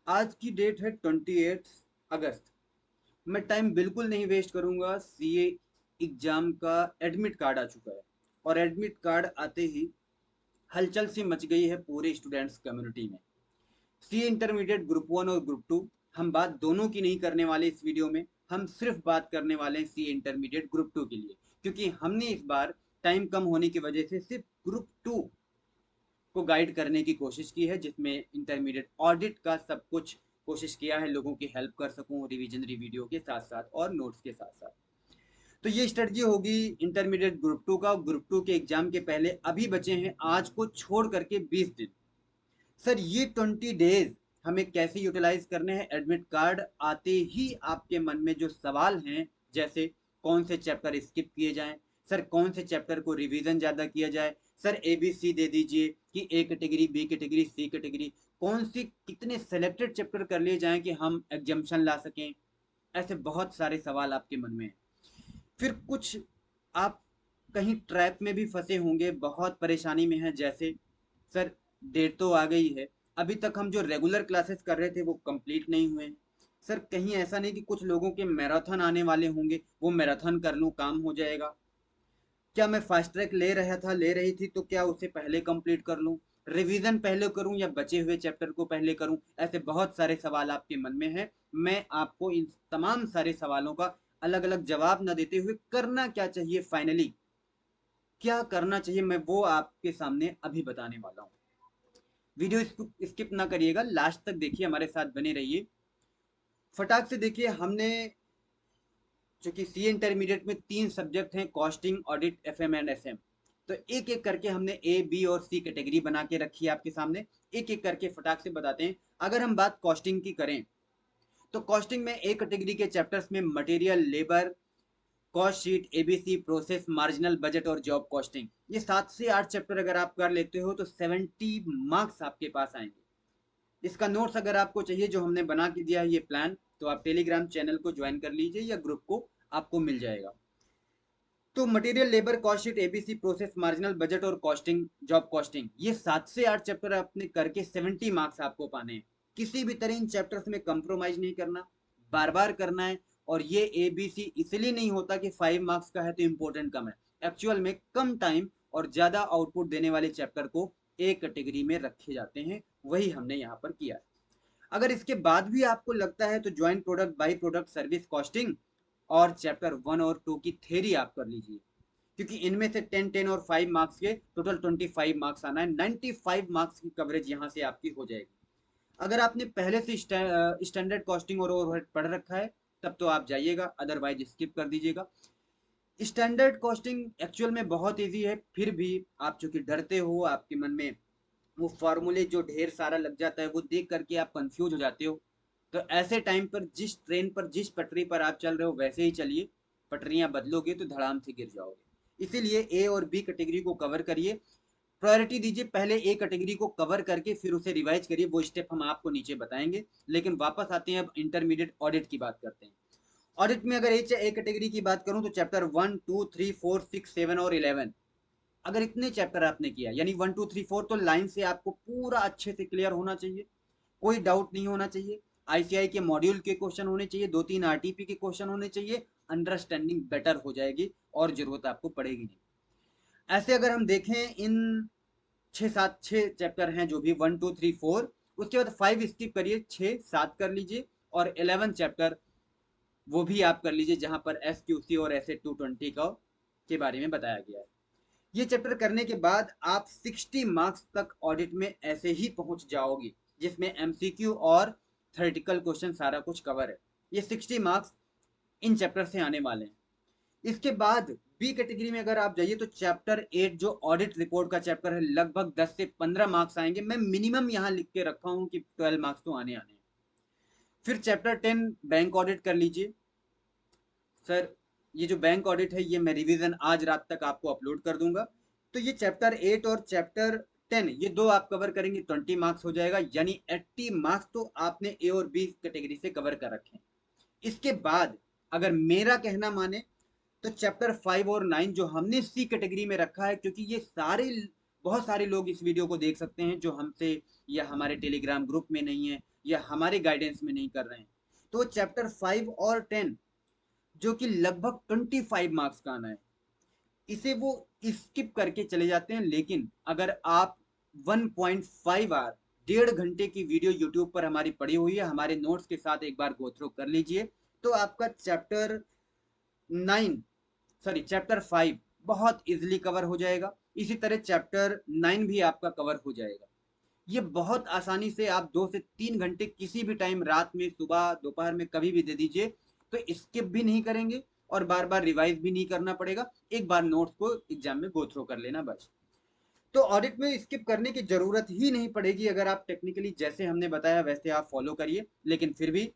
आज की डेट है 28 अगस्त। मैं टाइम बिल्कुल नहीं वेस्ट करूंगा। सीए एग्जाम का एडमिट कार्ड आ चुका है और एडमिट कार्ड आते ही हलचल सी मच गई है पूरे स्टूडेंट्स कम्युनिटी में। सीए इंटरमीडिएट ग्रुप 1 और ग्रुप 2, हम बात दोनों की नहीं करने वाले इस वीडियो में। हम सिर्फ बात करने वाले हैं सीए इंटरमीडिएट ग्रुप 2 के लिए, क्योंकि हमने इस बार टाइम कम होने की वजह से सिर्फ ग्रुप 2 को गाइड करने की कोशिश की है, जिसमें इंटरमीडिएट ऑडिट का सब कुछ कोशिश किया है, लोगों की हेल्प कर सकूं रिवीजन वीडियो के साथ साथ और नोट्स के साथ साथ। तो ये स्ट्रेटजी होगी इंटरमीडिएट ग्रुप 2 का। ग्रुप 2 के एग्जाम के पहले अभी बचे हैं आज को छोड़ करके 20 दिन। सर ये 20 डेज हमें कैसे यूटिलाइज करने हैं? एडमिट कार्ड आते ही आपके मन में जो सवाल हैं, जैसे कौन से चैप्टर स्किप किए जाएं, सर कौन से चैप्टर को रिवीजन ज्यादा किया जाए, सर एबीसी दे दीजिए कि A category, B category, C category, कौन सी कितने सेलेक्टेड चैप्टर कर लिए जाएं कि हम एग्जाम्शन ला सकें। ऐसे बहुत सारे सवाल आपके मन में हैं। फिर कुछ आप कहीं ट्रैप में भी फंसे होंगे, बहुत परेशानी में हैं, जैसे सर डेट तो आ गई है, अभी तक हम जो रेगुलर क्लासेस कर रहे थे वो कंप्लीट नहीं हुए हैं। सर कहीं ऐसा नहीं कि कुछ लोगों के मैराथन आने वाले होंगे, वो मैराथन कर लूँ काम हो जाएगा? क्या मैं फास्ट ट्रैक ले रहा था, ले रही थी, तो क्या उसे पहले कंप्लीट कर लूँ? रिवीजन पहले करूं या बचे हुए चैप्टर को पहले करूं? ऐसे बहुत सारे सवाल आपके मन में हैं। मैं आपको इन तमाम सारे सवालों का अलग अलग जवाब न देते हुए करना क्या चाहिए, फाइनली क्या करना चाहिए, मैं वो आपके सामने अभी बताने वाला हूँ। वीडियो स्किप ना करिएगा, लास्ट तक देखिए, हमारे साथ बने रहिए। फटाक से देखिए, हमने चूंकि सी इंटरमीडिएट में 3 सब्जेक्ट हैं, costing, audit, FM and SM. तो एक एक करके हमने ए, बी और सी कैटेगरी बना के रखी है आपके सामने। एक एक करके फटाक से बताते हैं। अगर हम बात कॉस्टिंग की करें, तो कॉस्टिंग में ए कैटेगरी के चैप्टर्स में material, labour, cost sheet, ABC, process, marginal budget और जॉब कॉस्टिंग, ये 7 से 8 चैप्टर अगर आप कर लेते हो तो 70 मार्क्स आपके पास आएंगे। इसका नोट्स अगर आपको चाहिए, जो हमने बना के दिया है ये प्लान, तो आप टेलीग्राम चैनल को ज्वाइन कर लीजिए या ग्रुप को, आपको मिल जाएगा। तो material, labour, cost sheet, ABC, process, marginal budget और कॉस्टिंग, जॉब कॉस्टिंग, ये 7 से 8 चैप्टर आपने करके 70 मार्क्स आपको पाने हैं। किसी भी तरह इन चैप्टर्स में कंप्रोमाइज नहीं करना, बार बार करना है। और ये एबीसी इसलिए नहीं होता कि 5 मार्क्स का है तो इंपॉर्टेंट कम है। एक्चुअल में कम टाइम और ज्यादा आउटपुट देने वाले चैप्टर को एक कैटेगरी में रखे जाते हैं, वही हमने यहाँ पर किया है। अगर इसके बाद भी आपको लगता है तो joint product, by product, service costing और चैप्टर 1 और 2 की थेरी आप कर लीजिए, क्योंकि इनमें से 10 10 और 5 मार्क्स के टोटल 25 मार्क्स आना है। 95 मार्क्स की कवरेज यहाँ से आपकी हो जाएगी। अगर आपने पहले से स्टैंडर्ड कॉस्टिंग और ओवरहेड पढ़ रखा है तब तो आप जाइएगा, अदरवाइज स्किप कर दीजिएगा। स्टैंडर्ड कॉस्टिंग एक्चुअल में बहुत इजी है, फिर भी आप चूंकि डरते हो, आपके मन में वो फार्मूले जो ढेर सारा लग जाता है वो देख करके आप कंफ्यूज हो जाते हो। तो ऐसे टाइम पर जिस ट्रेन पर, जिस पटरी पर आप चल रहे हो वैसे ही चलिए। पटरियां बदलोगे तो धड़ाम से गिर जाओगे। इसीलिए ए और बी कैटेगरी को कवर करिए, प्रायोरिटी दीजिए। पहले ए कैटेगरी को कवर करके फिर उसे रिवाइज करिए, वो स्टेप हम आपको नीचे बताएंगे। लेकिन वापस आते हैं, अब इंटरमीडिएट ऑडिट की बात करते हैं। ऑडिट में अगर ए कैटेगरी की बात करूं तो चैप्टर 1 2 3 4 6 7 और 11, अगर इतने चैप्टर आपने किया, यानी 1 2 3 4, तो लाइन से आपको पूरा अच्छे से क्लियर होना चाहिए, कोई डाउट नहीं होना चाहिए। आईसीआई के मॉड्यूल के क्वेश्चन होने चाहिए, 2 3 आरटीपी के क्वेश्चन होने चाहिए। अंडरस्टैंडिंग बेटर हो जाएगी और जरूरत आपको पड़ेगी नहीं। ऐसे अगर हम देखें, इन 6 7 6 चैप्टर हैं जो भी 1 2 3 4, उसके बाद 5 स्किप करिए, 6 7 कर लीजिए। और 11 चैप्टर वो भी आप कर लीजिए, जहां पर एस क्यू सी और एस ए 220 का के बारे में बताया गया है। ये चैप्टर करने के बाद आप 60 मार्क्स तक ऑडिट में ऐसे ही पहुंच जाओगे, जिसमें एमसीक्यू और थ्योरेटिकल क्वेश्चन सारा कुछ कवर है। ये 60 मार्क्स इन चैप्टर से आने वाले हैं। इसके बाद बी कैटेगरी में अगर आप जाइए तो चैप्टर 8 जो ऑडिट रिपोर्ट का चैप्टर है, लगभग 10 से 15 मार्क्स आएंगे। मैं मिनिमम यहाँ लिख के रखा हूँ कि 12 मार्क्स तो आने आने हैं। फिर चैप्टर 10 बैंक ऑडिट कर लीजिए। सर ये जो बैंक ऑडिट है ये मैं रिवीजन आज रात तक आपको अपलोड कर दूंगा। तो ये चैप्टर 8 और चैप्टर 10, ये दो आप कवर करेंगे, 20 मार्क्स हो जाएगा, यानी 80 मार्क्स तो आपने ए और बी कैटेगरी से कवर कर रखे हैं। इसके बाद अगर मेरा कहना माने तो चैप्टर 5 और 9 जो हमने सी कैटेगरी में रखा है, क्योंकि ये सारे बहुत सारे लोग इस वीडियो को देख सकते हैं जो हमसे या हमारे टेलीग्राम ग्रुप में नहीं है, या हमारे गाइडेंस में नहीं कर रहे हैं, तो चैप्टर 5 और 10 जो कि लगभग 25 मार्क्स का आना है, इसे वो स्किप करके चले जाते हैं। लेकिन अगर आप 1.5 आवर 1.5 घंटे की वीडियो यूट्यूब पर हमारी पड़ी हुई है, हमारे नोट्स के साथ एक बार गो थ्रू कर लीजिए, तो आपका चैप्टर 5 बहुत इजीली कवर हो जाएगा। इसी तरह चैप्टर 9 भी आपका कवर हो जाएगा। ये बहुत आसानी से आप 2 से 3 घंटे किसी भी टाइम, रात में, सुबह, दोपहर में, कभी भी दे दीजिए, तो स्किप भी नहीं करेंगे और बार बार रिवाइज भी नहीं करना पड़ेगा। एक बार नोट्स को एग्जाम में गो थ्रू कर लेना बस। तो ऑडिट में स्किप करने की जरूरत ही नहीं पड़ेगी, अगर आप टेक्निकली जैसे हमने बताया वैसे आप फॉलो करिए। लेकिन फिर भी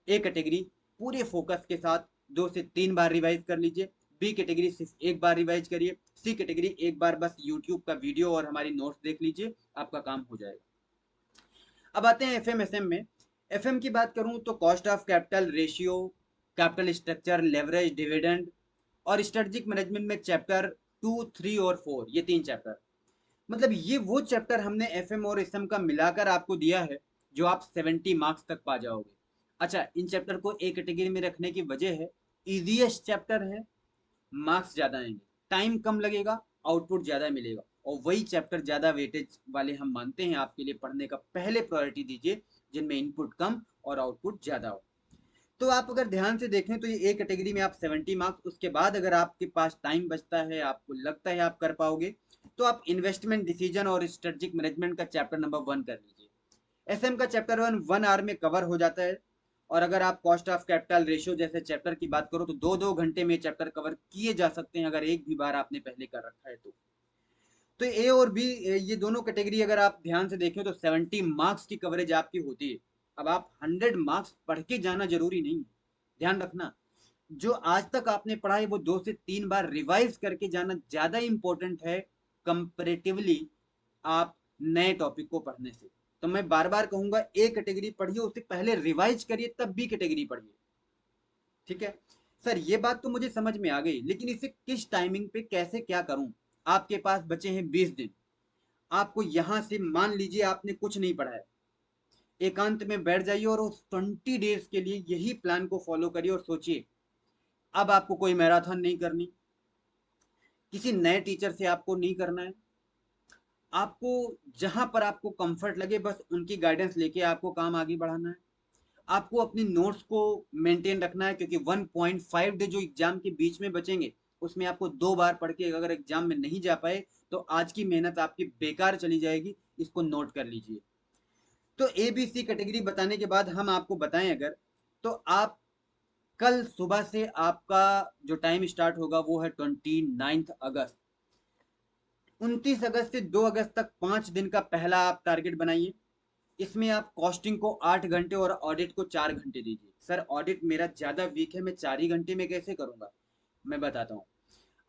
ए कैटेगरी पूरे फोकस के साथ 2 से 3 बार रिवाइज कर लीजिए, बी कैटेगरी सिर्फ एक बार रिवाइज करिए, सी कैटेगरी एक बार बस यूट्यूब का वीडियो और हमारी नोट्स देख लीजिए, आपका काम हो जाएगा। अब आते हैं एफएम एसएम में। एफएम की बात करूं तो cost of capital ratio, capital structure, leverage, dividend और स्ट्रेटेजिक मैनेजमेंट में चैप्टर 2, 3 और 4, ये 3 चैप्टर, मतलब ये वो चैप्टर हमने एफएम और एसएम का मिलाकर आपको दिया है जो आप 70 मार्क्स तक पा जाओगे। अच्छा, इन चैप्टर को एक कैटेगरी में रखने की वजह है, इजीएस्ट चैप्टर है, मार्क्स ज्यादा आएंगे, टाइम कम लगेगा, आउटपुट ज्यादा मिलेगा, और वही चैप्टर ज्यादा वेटेज वाले हम मानते हैं आपके लिए पढ़ने का। पहले प्रायोरिटी दीजिए जिनमें इनपुट कम और आउटपुट ज्यादा हो। तो आप अगर ध्यान से देखें तो ये एक कैटेगरी में आप 70 मार्क्स, उसके बाद अगर आपके पास टाइम बचता है, आपको लगता है आप कर पाओगे, तो आप इन्वेस्टमेंट डिसीजन और स्ट्रेटेजिक मैनेजमेंट का चैप्टर नंबर 1 कर लीजिए। एसएम का चैप्टर 1 आवर में कवर हो जाता है। और अगर आप कॉस्ट ऑफ कैपिटल रेशियो जैसे चैप्टर की बात करो तो 2-2 घंटे में चैप्टर कवर किए जा सकते हैं, अगर एक भी बार आपने पहले कर रखा है तो ए और बी, ये दोनों कैटेगरी अगर आप ध्यान से देखें तो 70 मार्क्स की कवरेज आपकी होती है। अब आप 100 मार्क्स पढ़ के जाना जरूरी नहीं, ध्यान रखना। जो आज तक आपने पढ़ा है वो 2 से 3 बार रिवाइज करके जाना ज्यादा इंपॉर्टेंट है कंपेरेटिवली आप नए टॉपिक को पढ़ने से। तो मैं बार बार कहूंगा, ए कैटेगरी पढ़िए, उससे पहले रिवाइज करिए, तब बी कैटेगरी पढ़िए। ठीक है सर, ये बात तो मुझे समझ में आ गई, लेकिन इसे किस टाइमिंग पे कैसे क्या करूं? आपके पास बचे हैं 20 दिन। आपको यहां से मान लीजिए आपने कुछ नहीं पढ़ा है, एकांत में बैठ जाइए और उस 20 डेज के लिए यही प्लान को फॉलो करिए और सोचिए, अब आपको कोई मैराथन नहीं करनी, किसी नए टीचर से आपको नहीं करना है, आपको जहां पर आपको कंफर्ट लगे बस उनकी गाइडेंस लेके आपको काम आगे बढ़ाना है। आपको अपनी नोट्स को मेंटेन रखना है, क्योंकि 1.5 डे जो एग्जाम के बीच में बचेंगे उसमें आपको 2 बार पढ़ के अगर एग्जाम में नहीं जा पाए तो आज की मेहनत आपकी बेकार चली जाएगी, इसको नोट कर लीजिए। तो ए बी सी कैटेगरी बताने के बाद हम आपको बताएं अगर, तो आप कल सुबह से आपका जो टाइम स्टार्ट होगा वो है 29 अगस्त। 29 अगस्त से 2 अगस्त तक 5 दिन का पहला आप टारगेट बनाइए। इसमें आप कॉस्टिंग को 8 घंटे और ऑडिट को 4 घंटे दीजिए। सर ऑडिट मेरा ज्यादा वीक है, मैं 4 ही घंटे में कैसे करूंगा? मैं बताता हूँ।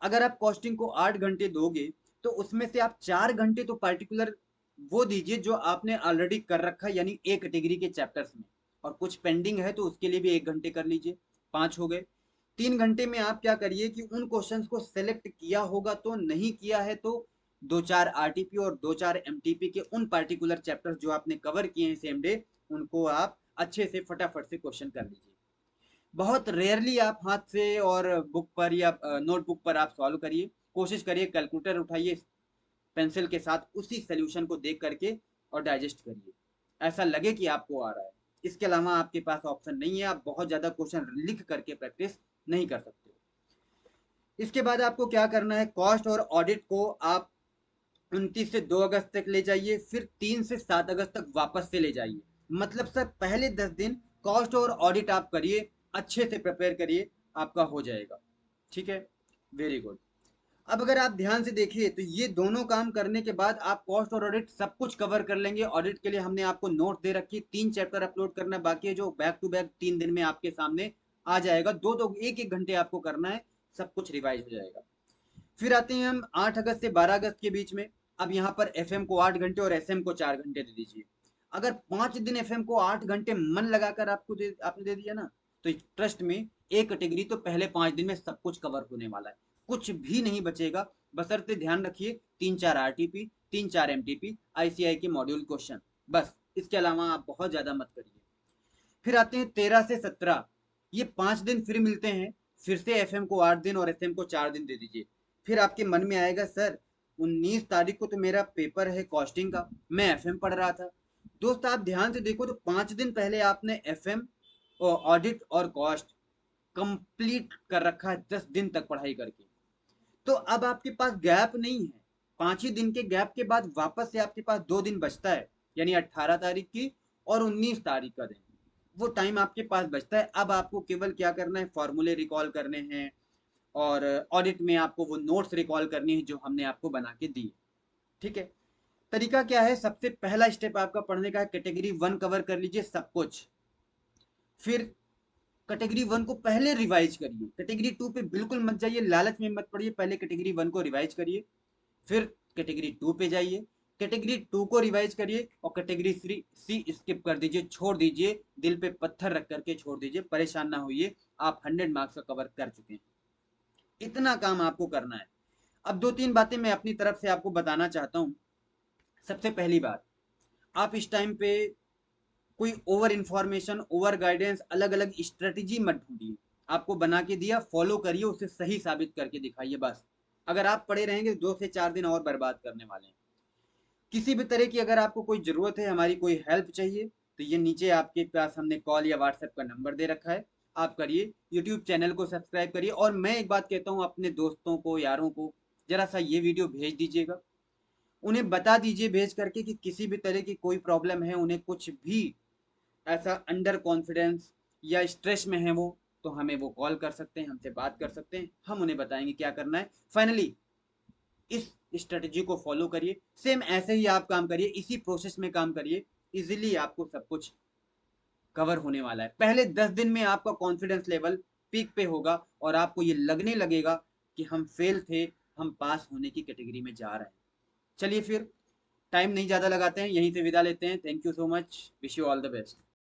अगर आप कॉस्टिंग को 8 घंटे दोगे तो उसमें से आप 4 घंटे तो पर्टिकुलर वो दीजिए जो आपने ऑलरेडी कर रखा है, यानी ए कैटेगरी के चैप्टर्स में, और कुछ पेंडिंग है तो उसके लिए भी 1 घंटे कर लीजिए, 5 हो गए। 3 घंटे में आप क्या करिए कि उन क्वेश्चंस को सेलेक्ट किया होगा तो, नहीं किया है तो 2-4 आरटीपी और 2-4 एमटीपी के उन पार्टिकुलर चैप्टर्स जो आपने कवर किए हैं सेम डे, उनको आप अच्छे से फटाफट से क्वेश्चन कर लीजिए। बहुत रेयरली आप हाथ से और बुक पर या नोटबुक पर आप सॉल्व करिए। कोशिश करिए कैलकुलेटर उठाइए पेंसिल के साथ, उसी सोल्यूशन को देख करके और डाइजेस्ट करिए, ऐसा लगे कि आपको आ रहा है। इसके अलावा आपके पास ऑप्शन नहीं है, आप बहुत ज्यादा क्वेश्चन लिख करके प्रैक्टिस नहीं कर सकते। इसके बाद आपको क्या करना है, कॉस्ट और ऑडिट को आप 29 से 2 अगस्त तक ले जाइए, फिर 3 से 7 अगस्त तक वापस से ले जाइए। मतलब सर पहले 10 दिन कॉस्ट और ऑडिट आप करिए, अच्छे से प्रिपेयर करिए, आपका हो जाएगा। ठीक है, वेरी गुड। अब अगर आप ध्यान से देखिए तो ये दोनों काम करने के बाद आप कॉस्ट और ऑडिट सब कुछ कवर कर लेंगे। ऑडिट के लिए हमने आपको नोट दे रखी, 3 चैप्टर अपलोड करना बाकी है, जो बैक टू बैक 3 दिन में आपके सामने आ जाएगा। 1-1 घंटे आपको करना है, सब कुछ रिवाइज हो जाएगा। फिर आते हैं हम 8 अगस्त से 12 अगस्त के बीच में। अब यहाँ पर एफएम को 8 घंटे और एसएम को 4 घंटे दे दीजिए। अगर 5 दिन एफएम को 8 घंटे मन लगाकर आपने दे दिया ना, तो ट्रस्ट में एक कैटेगरी तो पहले 5 दिन में सब कुछ कवर होने वाला है, कुछ भी नहीं बचेगा। बशर्ते ध्यान रखिए 3-4 आरटीपी, 3-4 एमटीपी, आईसीआई के मॉड्यूल क्वेश्चन, बस इसके अलावा आप बहुत ज़्यादा मत करिए। फिर आते हैं 13 से 17, ये 5 दिन फिर मिलते हैं। फिर से एफएम को 8 दिन और एफएम को 4 दिन दे दीजिए। फिर आपके मन में आएगा सर 19 तारीख को तो मेरा पेपर है कॉस्टिंग का, मैं एफएम पढ़ रहा था। दोस्त आप ध्यान से देखो तो 5 दिन पहले आपने एफएम और ऑडिट और कॉस्ट कंप्लीट कर रखा है 10 दिन तक पढ़ाई करके। तो अब आपके पास गैप नहीं है। 5 ही दिन के गैप के बाद वापस से आपके पास 2 दिन बचता है, यानी 18 तारीख की और 19 तारीख का दिन। वो टाइम आपके पास बचता है। अब आपको केवल क्या करना है, फॉर्मूले रिकॉल करने हैं और ऑडिट में आपको वो नोट्स रिकॉल करनी है जो हमने आपको बना के दी। ठीक है, तरीका क्या है, सबसे पहला स्टेप आपका पढ़ने का है, कैटेगरी 1 कवर कर लीजिए सब कुछ। फिर कैटेगरी 1 को पहले रिवाइज करिए, कैटेगरी 2 पे बिल्कुल मत जाइए, लालच में मत पड़िए, पहले कैटेगरी 1 को रिवाइज करिए। फिर कैटेगरी 2 पे जाइए, कैटेगरी 2 को रिवाइज करिए और कैटेगरी 3 सी स्किप कर दीजिए, छोड़ दीजिए, दिल पे पत्थर रख करके छोड़ दीजिए, परेशान ना होइए, आप 100 मार्क्स का कवर कर चुके हैं। इतना काम आपको करना है। अब 2-3 बातें मैं अपनी तरफ से आपको बताना चाहता हूँ। सबसे पहली बात, आप इस टाइम पे कोई ओवर इंफॉर्मेशन, ओवर गाइडेंस, अलग अलग स्ट्रेटेजी मत ढूंढिए। आपको बना के दिया, फॉलो करिए, उसे सही साबित करके दिखाइए बस। अगर आप पड़े रहेंगे 2 से 4 दिन और बर्बाद करने वाले हैं। किसी भी तरह की अगर आपको कोई ज़रूरत है, हमारी कोई हेल्प चाहिए, तो ये नीचे आपके पास हमने कॉल या व्हाट्सएप का नंबर दे रखा है, आप करिए। यूट्यूब चैनल को सब्सक्राइब करिए और मैं एक बात कहता हूँ अपने दोस्तों को, यारों को, ज़रा सा ये वीडियो भेज दीजिएगा। उन्हें बता दीजिए भेज करके कि किसी भी तरह की कोई प्रॉब्लम है, उन्हें कुछ भी ऐसा अंडर कॉन्फिडेंस या स्ट्रेस में है वो, तो हमें वो कॉल कर सकते हैं, हमसे बात कर सकते हैं, हम उन्हें बताएंगे क्या करना है। फाइनली इस स्ट्रेटजी को फॉलो करिए, सेम ऐसे ही आप काम करिए, इसी प्रोसेस में काम करिए, इजीली आपको सब कुछ कवर होने वाला है। पहले 10 दिन में आपका कॉन्फिडेंस लेवल पीक पे होगा और आपको ये लगने लगेगा कि हम फेल थे, हम पास होने की कैटेगरी में जा रहे हैं। चलिए फिर टाइम नहीं ज़्यादा लगाते हैं, यहीं से विदा लेते हैं। Thank you so much, wish you all the best.